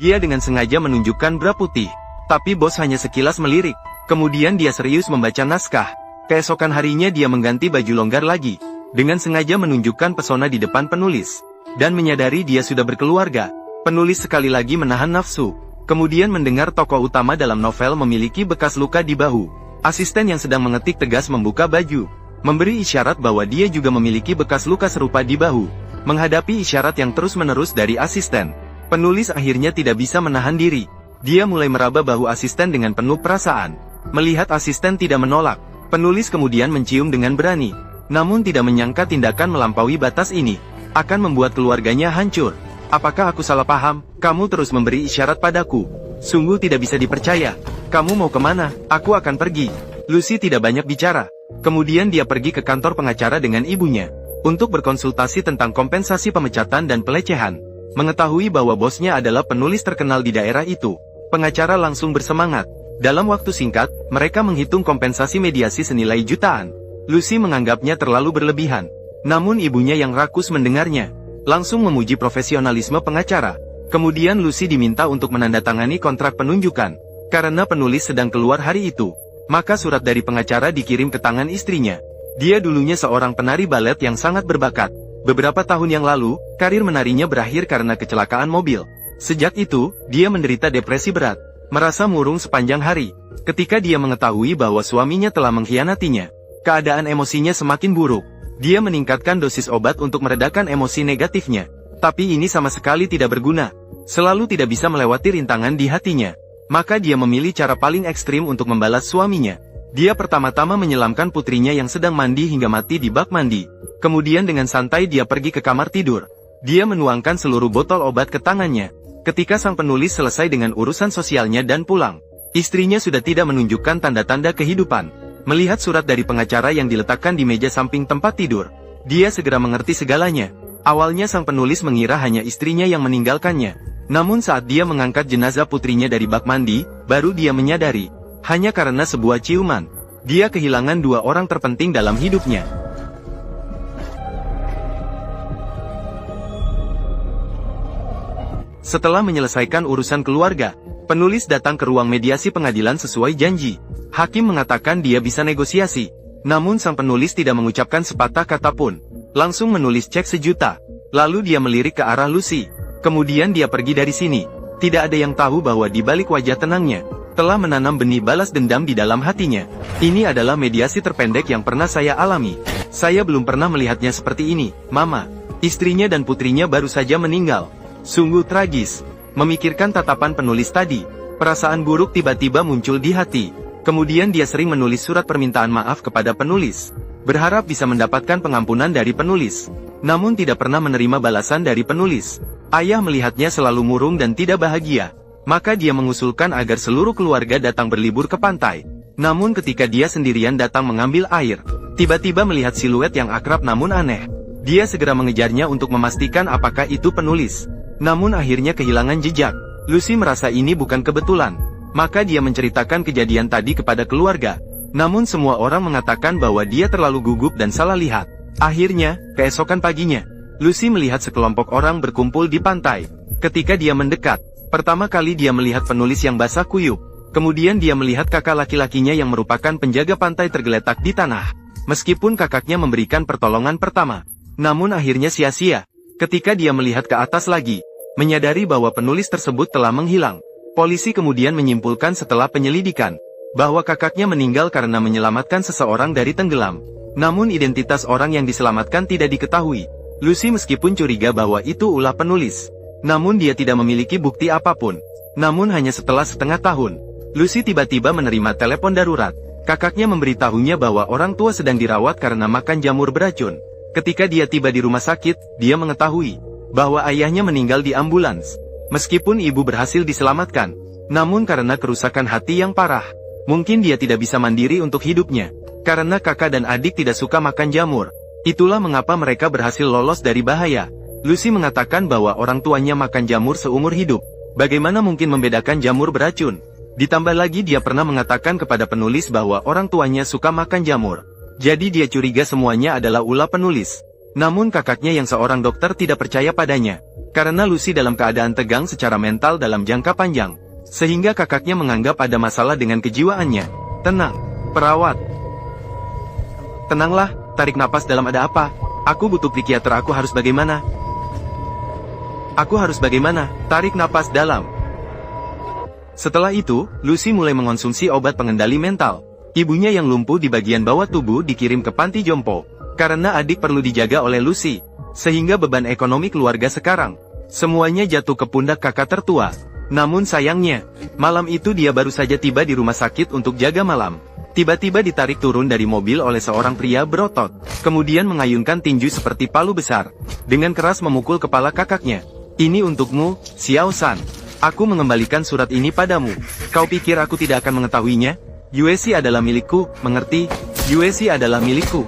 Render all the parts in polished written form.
Dia dengan sengaja menunjukkan bra putih. Tapi bos hanya sekilas melirik. Kemudian dia serius membaca naskah. Keesokan harinya dia mengganti baju longgar lagi. Dengan sengaja menunjukkan pesona di depan penulis. Dan menyadari dia sudah berkeluarga. Penulis sekali lagi menahan nafsu. Kemudian mendengar tokoh utama dalam novel memiliki bekas luka di bahu. Asisten yang sedang mengetik tegas membuka baju. Memberi isyarat bahwa dia juga memiliki bekas luka serupa di bahu. Menghadapi isyarat yang terus-menerus dari asisten, penulis akhirnya tidak bisa menahan diri. Dia mulai meraba bahu asisten dengan penuh perasaan. Melihat asisten tidak menolak, penulis kemudian mencium dengan berani. Namun tidak menyangka tindakan melampaui batas ini akan membuat keluarganya hancur. Apakah aku salah paham? Kamu terus memberi isyarat padaku. Sungguh tidak bisa dipercaya. Kamu mau kemana? Aku akan pergi. Lucy tidak banyak bicara. Kemudian dia pergi ke kantor pengacara dengan ibunya untuk berkonsultasi tentang kompensasi pemecatan dan pelecehan. Mengetahui bahwa bosnya adalah penulis terkenal di daerah itu, pengacara langsung bersemangat. Dalam waktu singkat, mereka menghitung kompensasi mediasi senilai jutaan. Lucy menganggapnya terlalu berlebihan. Namun ibunya yang rakus mendengarnya, langsung memuji profesionalisme pengacara. Kemudian Lucy diminta untuk menandatangani kontrak penunjukan. Karena penulis sedang keluar hari itu, maka surat dari pengacara dikirim ke tangan istrinya. Dia dulunya seorang penari balet yang sangat berbakat. Beberapa tahun yang lalu, karir menarinya berakhir karena kecelakaan mobil. Sejak itu, dia menderita depresi berat, merasa murung sepanjang hari. Ketika dia mengetahui bahwa suaminya telah mengkhianatinya, keadaan emosinya semakin buruk. Dia meningkatkan dosis obat untuk meredakan emosi negatifnya. Tapi ini sama sekali tidak berguna. Selalu tidak bisa melewati rintangan di hatinya. Maka dia memilih cara paling ekstrim untuk membalas suaminya. Dia pertama-tama menyelamkan putrinya yang sedang mandi hingga mati di bak mandi. Kemudian dengan santai dia pergi ke kamar tidur. Dia menuangkan seluruh botol obat ke tangannya. Ketika sang penulis selesai dengan urusan sosialnya dan pulang, istrinya sudah tidak menunjukkan tanda-tanda kehidupan. Melihat surat dari pengacara yang diletakkan di meja samping tempat tidur, dia segera mengerti segalanya. Awalnya sang penulis mengira hanya istrinya yang meninggalkannya. Namun saat dia mengangkat jenazah putrinya dari bak mandi, baru dia menyadari, hanya karena sebuah ciuman, dia kehilangan dua orang terpenting dalam hidupnya. Setelah menyelesaikan urusan keluarga, penulis datang ke ruang mediasi pengadilan sesuai janji. Hakim mengatakan dia bisa negosiasi. Namun sang penulis tidak mengucapkan sepatah kata pun. Langsung menulis cek sejuta. Lalu dia melirik ke arah Lucy. Kemudian dia pergi dari sini. Tidak ada yang tahu bahwa di balik wajah tenangnya, telah menanam benih balas dendam di dalam hatinya. Ini adalah mediasi terpendek yang pernah saya alami. Saya belum pernah melihatnya seperti ini, Mama. Istrinya dan putrinya baru saja meninggal. Sungguh tragis. Memikirkan tatapan penulis tadi, perasaan buruk tiba-tiba muncul di hati. Kemudian dia sering menulis surat permintaan maaf kepada penulis, berharap bisa mendapatkan pengampunan dari penulis. Namun tidak pernah menerima balasan dari penulis. Ayah melihatnya selalu murung dan tidak bahagia. Maka dia mengusulkan agar seluruh keluarga datang berlibur ke pantai. Namun ketika dia sendirian datang mengambil air, tiba-tiba melihat siluet yang akrab namun aneh. Dia segera mengejarnya untuk memastikan apakah itu penulis. Namun akhirnya kehilangan jejak. Lucy merasa ini bukan kebetulan. Maka dia menceritakan kejadian tadi kepada keluarga. Namun semua orang mengatakan bahwa dia terlalu gugup dan salah lihat. Akhirnya, keesokan paginya, Lucy melihat sekelompok orang berkumpul di pantai. Ketika dia mendekat, pertama kali dia melihat penulis yang basah kuyup. Kemudian dia melihat kakak laki-lakinya yang merupakan penjaga pantai tergeletak di tanah. Meskipun kakaknya memberikan pertolongan pertama, namun akhirnya sia-sia. Ketika dia melihat ke atas lagi, menyadari bahwa penulis tersebut telah menghilang. Polisi kemudian menyimpulkan setelah penyelidikan, bahwa kakaknya meninggal karena menyelamatkan seseorang dari tenggelam. Namun identitas orang yang diselamatkan tidak diketahui. Lucy meskipun curiga bahwa itu ulah penulis, namun dia tidak memiliki bukti apapun. Namun hanya setelah setengah tahun, Lucy tiba-tiba menerima telepon darurat. Kakaknya memberitahunya bahwa orang tua sedang dirawat karena makan jamur beracun. Ketika dia tiba di rumah sakit, dia mengetahui bahwa ayahnya meninggal di ambulans. Meskipun ibu berhasil diselamatkan, namun karena kerusakan hati yang parah, mungkin dia tidak bisa mandiri untuk hidupnya. Karena kakak dan adik tidak suka makan jamur, itulah mengapa mereka berhasil lolos dari bahaya. Lucy mengatakan bahwa orang tuanya makan jamur seumur hidup. Bagaimana mungkin membedakan jamur beracun? Ditambah lagi dia pernah mengatakan kepada penulis bahwa orang tuanya suka makan jamur. Jadi dia curiga semuanya adalah ulah penulis. Namun kakaknya yang seorang dokter tidak percaya padanya, karena Lucy dalam keadaan tegang secara mental dalam jangka panjang, sehingga kakaknya menganggap ada masalah dengan kejiwaannya. Tenang, perawat. Tenanglah, tarik napas dalam. Ada apa? Aku butuh psikiater. Aku harus bagaimana? Aku harus bagaimana? Tarik napas dalam. Setelah itu, Lucy mulai mengonsumsi obat pengendali mental. Ibunya yang lumpuh di bagian bawah tubuh dikirim ke panti jompo, karena adik perlu dijaga oleh Lucy, sehingga beban ekonomi keluarga sekarang semuanya jatuh ke pundak kakak tertua. Namun sayangnya, malam itu dia baru saja tiba di rumah sakit untuk jaga malam. Tiba-tiba ditarik turun dari mobil oleh seorang pria berotot, kemudian mengayunkan tinju seperti palu besar, dengan keras memukul kepala kakaknya. Ini untukmu, Xiao San. Aku mengembalikan surat ini padamu. Kau pikir aku tidak akan mengetahuinya? Yuesi adalah milikku, mengerti? Yuesi adalah milikku.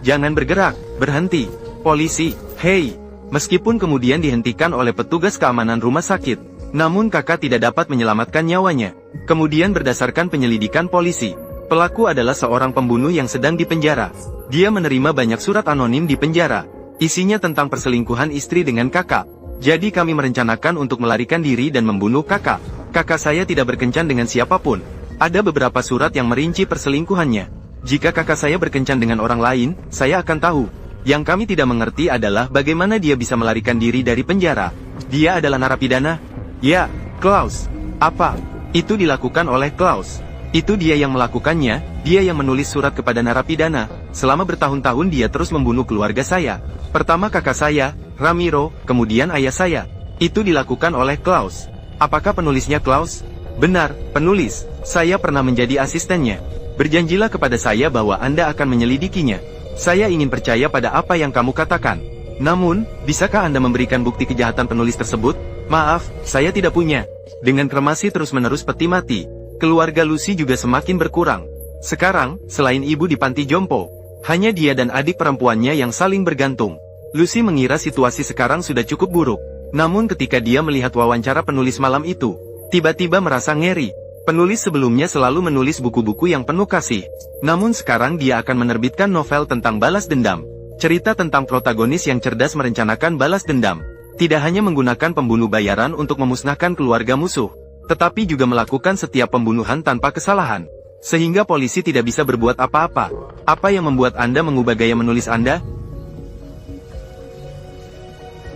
Jangan bergerak, berhenti. Polisi, hei. Meskipun kemudian dihentikan oleh petugas keamanan rumah sakit, namun kakak tidak dapat menyelamatkan nyawanya. Kemudian berdasarkan penyelidikan polisi, pelaku adalah seorang pembunuh yang sedang dipenjara. Dia menerima banyak surat anonim di penjara. Isinya tentang perselingkuhan istri dengan kakak. Jadi kami merencanakan untuk melarikan diri dan membunuh kakak. Kakak saya tidak berkencan dengan siapapun. Ada beberapa surat yang merinci perselingkuhannya. Jika kakak saya berkencan dengan orang lain, saya akan tahu. Yang kami tidak mengerti adalah bagaimana dia bisa melarikan diri dari penjara. Dia adalah narapidana? Ya, Klaus. Apa? Itu dilakukan oleh Klaus. Itu dia yang melakukannya, dia yang menulis surat kepada narapidana. Selama bertahun-tahun dia terus membunuh keluarga saya. Pertama kakak saya, Ramiro, kemudian ayah saya. Itu dilakukan oleh Klaus. Apakah penulisnya Klaus? Benar, penulis. Saya pernah menjadi asistennya. Berjanjilah kepada saya bahwa Anda akan menyelidikinya. Saya ingin percaya pada apa yang kamu katakan. Namun, bisakah Anda memberikan bukti kejahatan penulis tersebut? Maaf, saya tidak punya. Dengan kremasi terus-menerus peti mati, keluarga Lucy juga semakin berkurang. Sekarang, selain ibu di panti jompo, hanya dia dan adik perempuannya yang saling bergantung. Lucy mengira situasi sekarang sudah cukup buruk. Namun ketika dia melihat wawancara penulis malam itu, tiba-tiba merasa ngeri. Penulis sebelumnya selalu menulis buku-buku yang penuh kasih. Namun sekarang dia akan menerbitkan novel tentang balas dendam. Cerita tentang protagonis yang cerdas merencanakan balas dendam. Tidak hanya menggunakan pembunuh bayaran untuk memusnahkan keluarga musuh, tetapi juga melakukan setiap pembunuhan tanpa kesalahan. Sehingga polisi tidak bisa berbuat apa-apa. Apa yang membuat Anda mengubah gaya menulis Anda?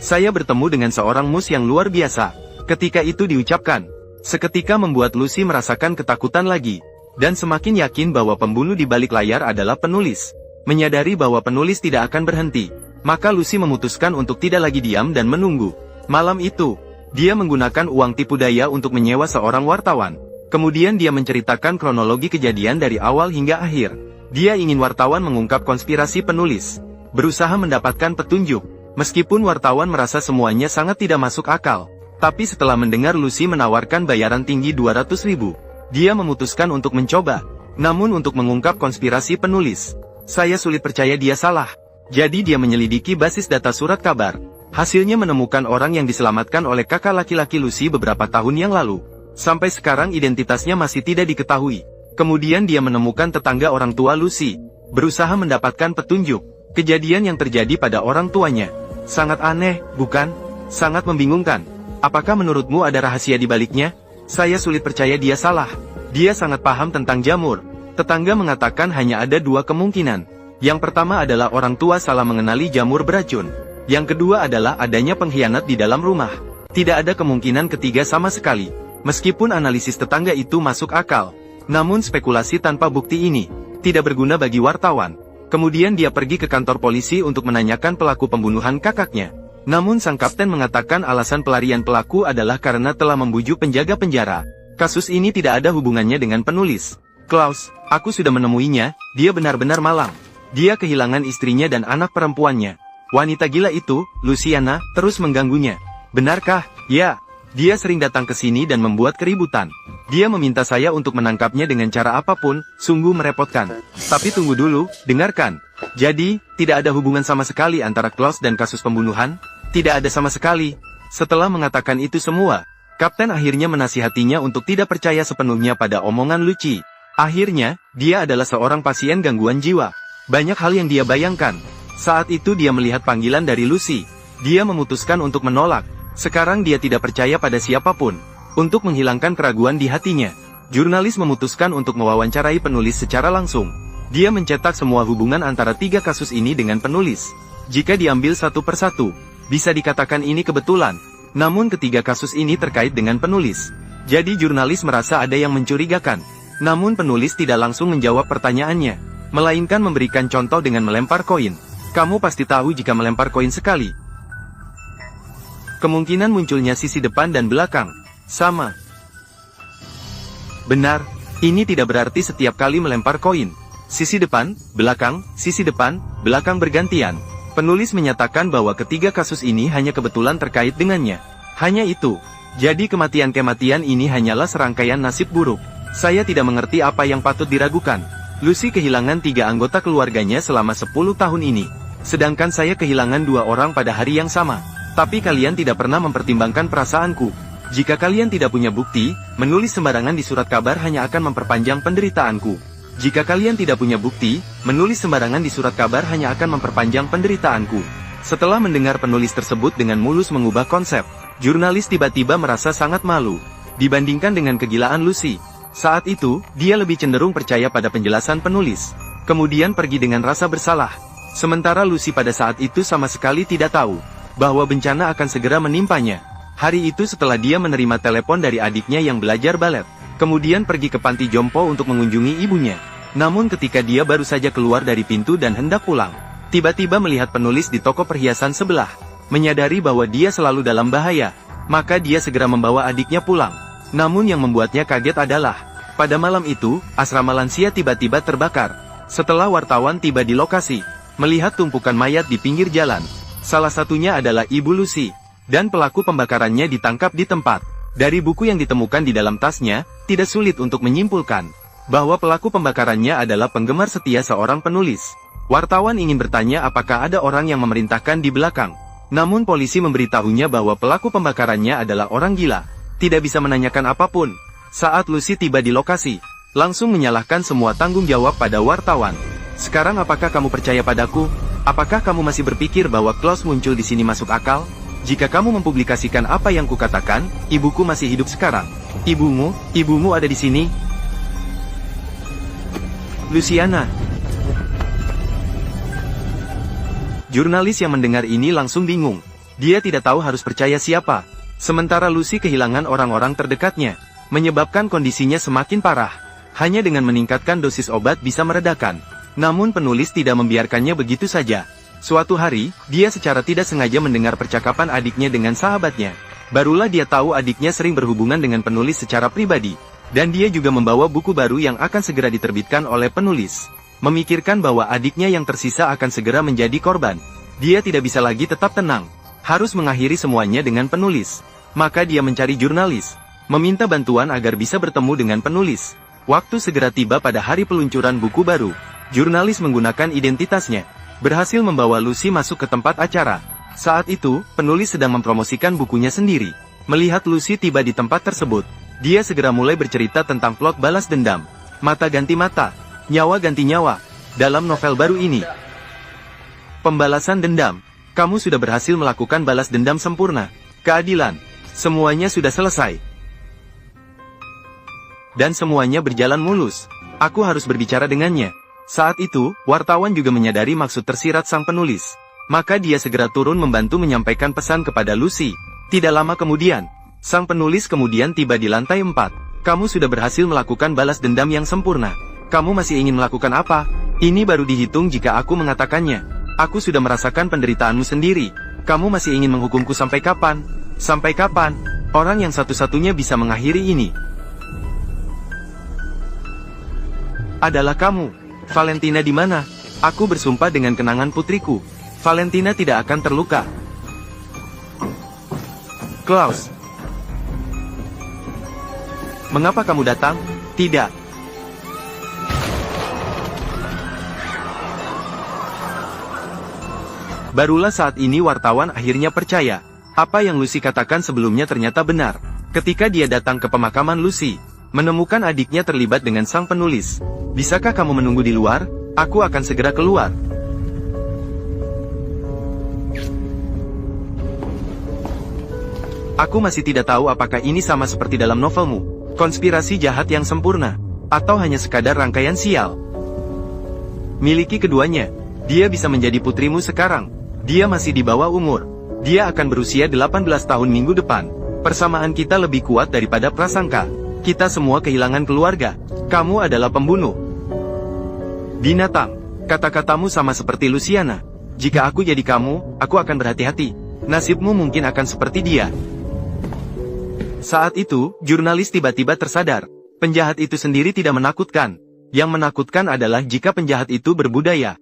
Saya bertemu dengan seorang mus yang luar biasa. Ketika itu diucapkan, seketika membuat Lucy merasakan ketakutan lagi, dan semakin yakin bahwa pembunuh di balik layar adalah penulis. Menyadari bahwa penulis tidak akan berhenti, maka Lucy memutuskan untuk tidak lagi diam dan menunggu. Malam itu, dia menggunakan uang tipu daya untuk menyewa seorang wartawan. Kemudian dia menceritakan kronologi kejadian dari awal hingga akhir. Dia ingin wartawan mengungkap konspirasi penulis, berusaha mendapatkan petunjuk. Meskipun wartawan merasa semuanya sangat tidak masuk akal, tapi setelah mendengar Lucy menawarkan bayaran tinggi 200.000, dia memutuskan untuk mencoba. Namun untuk mengungkap konspirasi penulis, saya sulit percaya dia salah. Jadi dia menyelidiki basis data surat kabar. Hasilnya menemukan orang yang diselamatkan oleh kakak laki-laki Lucy beberapa tahun yang lalu. Sampai sekarang identitasnya masih tidak diketahui. Kemudian dia menemukan tetangga orang tua Lucy, berusaha mendapatkan petunjuk. Kejadian yang terjadi pada orang tuanya sangat aneh, bukan? Sangat membingungkan. Apakah menurutmu ada rahasia di baliknya? Saya sulit percaya dia salah. Dia sangat paham tentang jamur. Tetangga mengatakan hanya ada dua kemungkinan. Yang pertama adalah orang tua salah mengenali jamur beracun. Yang kedua adalah adanya pengkhianat di dalam rumah. Tidak ada kemungkinan ketiga sama sekali. Meskipun analisis tetangga itu masuk akal, namun spekulasi tanpa bukti ini tidak berguna bagi wartawan. Kemudian dia pergi ke kantor polisi untuk menanyakan pelaku pembunuhan kakaknya. Namun sang kapten mengatakan alasan pelarian pelaku adalah karena telah membujuk penjaga penjara. Kasus ini tidak ada hubungannya dengan penulis. Klaus, aku sudah menemuinya, dia benar-benar malang. Dia kehilangan istrinya dan anak perempuannya. Wanita gila itu, Luciana, terus mengganggunya. Benarkah? Ya. Dia sering datang ke sini dan membuat keributan. Dia meminta saya untuk menangkapnya dengan cara apapun, sungguh merepotkan. Tapi tunggu dulu, dengarkan. Jadi, tidak ada hubungan sama sekali antara Klaus dan kasus pembunuhan? Tidak ada sama sekali. Setelah mengatakan itu semua, Kapten akhirnya menasihatinya untuk tidak percaya sepenuhnya pada omongan Lucy. Akhirnya, dia adalah seorang pasien gangguan jiwa. Banyak hal yang dia bayangkan. Saat itu dia melihat panggilan dari Lucy. Dia memutuskan untuk menolak. Sekarang dia tidak percaya pada siapapun. Untuk menghilangkan keraguan di hatinya, jurnalis memutuskan untuk mewawancarai penulis secara langsung. Dia mencetak semua hubungan antara 3 kasus ini dengan penulis. Jika diambil satu persatu, bisa dikatakan ini kebetulan. Namun ketiga kasus ini terkait dengan penulis. Jadi jurnalis merasa ada yang mencurigakan. Namun penulis tidak langsung menjawab pertanyaannya, melainkan memberikan contoh dengan melempar koin. Kamu pasti tahu jika melempar koin sekali, kemungkinan munculnya sisi depan dan belakang sama. Benar, ini tidak berarti setiap kali melempar koin sisi depan, belakang bergantian. Penulis menyatakan bahwa ketiga kasus ini hanya kebetulan terkait dengannya. Hanya itu. Jadi kematian-kematian ini hanyalah serangkaian nasib buruk. Saya tidak mengerti apa yang patut diragukan. Lucy kehilangan 3 anggota keluarganya selama 10 tahun ini. Sedangkan saya kehilangan 2 orang pada hari yang sama. Tapi kalian tidak pernah mempertimbangkan perasaanku. Jika kalian tidak punya bukti, menulis sembarangan di surat kabar hanya akan memperpanjang penderitaanku. Jika kalian tidak punya bukti, menulis sembarangan di surat kabar hanya akan memperpanjang penderitaanku. Setelah mendengar penulis tersebut dengan mulus mengubah konsep, jurnalis tiba-tiba merasa sangat malu. Dibandingkan dengan kegilaan Lucy, saat itu, dia lebih cenderung percaya pada penjelasan penulis. Kemudian pergi dengan rasa bersalah. Sementara Lucy pada saat itu sama sekali tidak tahu bahwa bencana akan segera menimpanya. Hari itu setelah dia menerima telepon dari adiknya yang belajar balet, kemudian pergi ke panti jompo untuk mengunjungi ibunya. Namun ketika dia baru saja keluar dari pintu dan hendak pulang, tiba-tiba melihat penulis di toko perhiasan sebelah. Menyadari bahwa dia selalu dalam bahaya, maka dia segera membawa adiknya pulang. Namun yang membuatnya kaget adalah, pada malam itu, asrama lansia tiba-tiba terbakar. Setelah wartawan tiba di lokasi, melihat tumpukan mayat di pinggir jalan, salah satunya adalah Ibu Lucy, dan pelaku pembakarannya ditangkap di tempat. Dari buku yang ditemukan di dalam tasnya, tidak sulit untuk menyimpulkan bahwa pelaku pembakarannya adalah penggemar setia seorang penulis. Wartawan ingin bertanya apakah ada orang yang memerintahkan di belakang. Namun polisi memberitahunya bahwa pelaku pembakarannya adalah orang gila. Tidak bisa menanyakan apapun. Saat Lucy tiba di lokasi, langsung menyalahkan semua tanggung jawab pada wartawan. Sekarang apakah kamu percaya padaku? Apakah kamu masih berpikir bahwa Klaus muncul di sini masuk akal? Jika kamu mempublikasikan apa yang kukatakan, ibuku masih hidup sekarang. Ibumu ada di sini. Luciana. Jurnalis yang mendengar ini langsung bingung. Dia tidak tahu harus percaya siapa. Sementara Lucy kehilangan orang-orang terdekatnya, menyebabkan kondisinya semakin parah. Hanya dengan meningkatkan dosis obat bisa meredakan. Namun penulis tidak membiarkannya begitu saja. Suatu hari, dia secara tidak sengaja mendengar percakapan adiknya dengan sahabatnya. Barulah dia tahu adiknya sering berhubungan dengan penulis secara pribadi. Dan dia juga membawa buku baru yang akan segera diterbitkan oleh penulis. Memikirkan bahwa adiknya yang tersisa akan segera menjadi korban, dia tidak bisa lagi tetap tenang. Harus mengakhiri semuanya dengan penulis. Maka dia mencari jurnalis, meminta bantuan agar bisa bertemu dengan penulis. Waktu segera tiba pada hari peluncuran buku baru. Jurnalis menggunakan identitasnya, berhasil membawa Lucy masuk ke tempat acara. Saat itu, penulis sedang mempromosikan bukunya sendiri. Melihat Lucy tiba di tempat tersebut, dia segera mulai bercerita tentang plot balas dendam. Mata ganti mata, nyawa ganti nyawa. Dalam novel baru ini, pembalasan dendam. Kamu sudah berhasil melakukan balas dendam sempurna. Keadilan. Semuanya sudah selesai. Dan semuanya berjalan mulus. Aku harus berbicara dengannya. Saat itu, wartawan juga menyadari maksud tersirat sang penulis. Maka dia segera turun membantu menyampaikan pesan kepada Lucy. Tidak lama kemudian, sang penulis kemudian tiba di lantai 4. Kamu sudah berhasil melakukan balas dendam yang sempurna. Kamu masih ingin melakukan apa? Ini baru dihitung jika aku mengatakannya. Aku sudah merasakan penderitaanmu sendiri. Kamu masih ingin menghukumku sampai kapan? Sampai kapan? Orang yang satu-satunya bisa mengakhiri ini adalah kamu. Valentina di mana? Aku bersumpah dengan kenangan putriku. Valentina tidak akan terluka. Klaus. Mengapa kamu datang? Tidak. Barulah saat ini wartawan akhirnya percaya. Apa yang Lucy katakan sebelumnya ternyata benar. Ketika dia datang ke pemakaman Lucy, Menemukan adiknya terlibat dengan sang penulis. Bisakah kamu menunggu di luar? Aku akan segera keluar. Aku masih tidak tahu apakah ini sama seperti dalam novelmu, konspirasi jahat yang sempurna, atau hanya sekadar rangkaian sial. Miliki keduanya. Dia bisa menjadi putrimu sekarang. Dia masih di bawah umur. Dia akan berusia 18 tahun minggu depan. Persamaan kita lebih kuat daripada prasangka. Kita semua kehilangan keluarga. Kamu adalah pembunuh. Binatang. Kata-katamu sama seperti Luciana. Jika aku jadi kamu, aku akan berhati-hati. Nasibmu mungkin akan seperti dia. Saat itu, jurnalis tiba-tiba tersadar. Penjahat itu sendiri tidak menakutkan. Yang menakutkan adalah jika penjahat itu berbudaya.